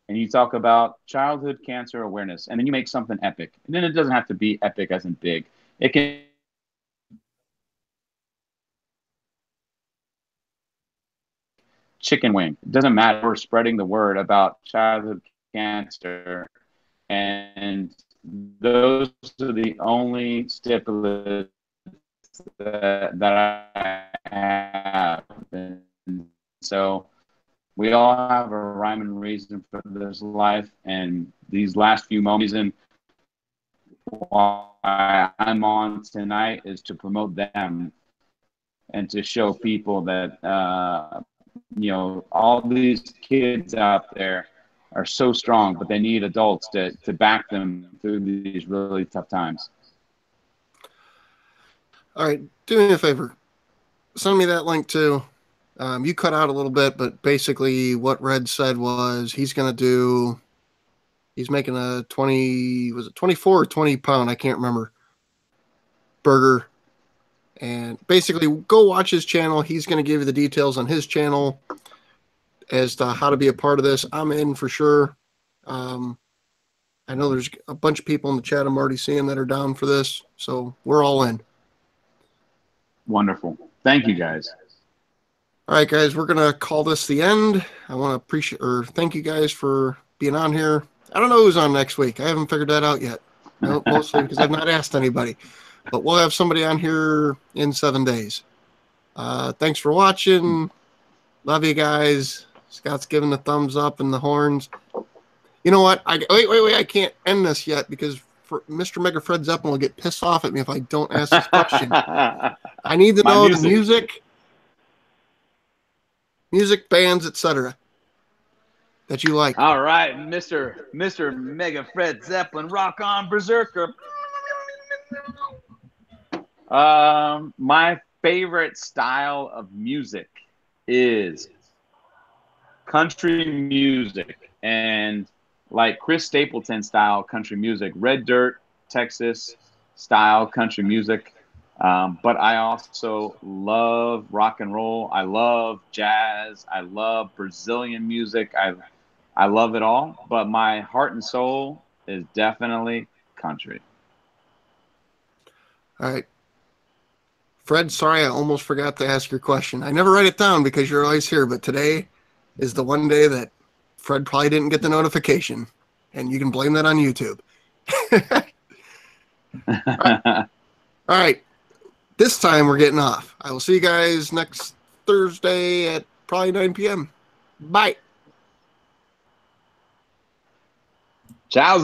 and you talk about childhood cancer awareness, and then you make something epic. And then it doesn't have to be epic as in big. It can chicken wing. It doesn't matter. We're spreading the word about childhood cancer, and those are the only stipulates that I have. And so we all have a rhyme and reason for this life, and these last few moments and why I'm on tonight is to promote them and to show people that all these kids out there are so strong, but they need adults to back them through these really tough times. All right, do me a favor. Send me that link too. You cut out a little bit, but basically what Red said was he's making a 24 or 20 pound, I can't remember, burger. And basically go watch his channel. He's going to give you the details on his channel as to how to be a part of this. I'm in for sure. I know there's a bunch of people in the chat I'm already seeing that are down for this. So we're all in. Wonderful. Thank you, guys. All right, guys, we're going to call this the end. I want to thank you guys for being on here. I don't know who's on next week. I haven't figured that out yet. Mostly because I've not asked anybody. But we'll have somebody on here in 7 days. Thanks for watching. Love you guys. Scott's giving the thumbs up and the horns. You know what? Wait. I can't end this yet because Mr. Mega Fred Zeppelin will get pissed off at me if I don't ask this question. I need to know the music bands, etc. that you like. All right, Mr. Mega Fred Zeppelin, rock on, Berserker. My favorite style of music is country music, and like Chris Stapleton style country music, Red Dirt, Texas style country music. But I also love rock and roll. I love jazz. I love Brazilian music. I love it all. But my heart and soul is definitely country. All right. Fred, sorry, I almost forgot to ask your question. I never write it down because you're always here, but today is the one day that Fred probably didn't get the notification, and you can blame that on YouTube. All right. This time we're getting off. I will see you guys next Thursday at probably 9 p.m. Bye. Ciao.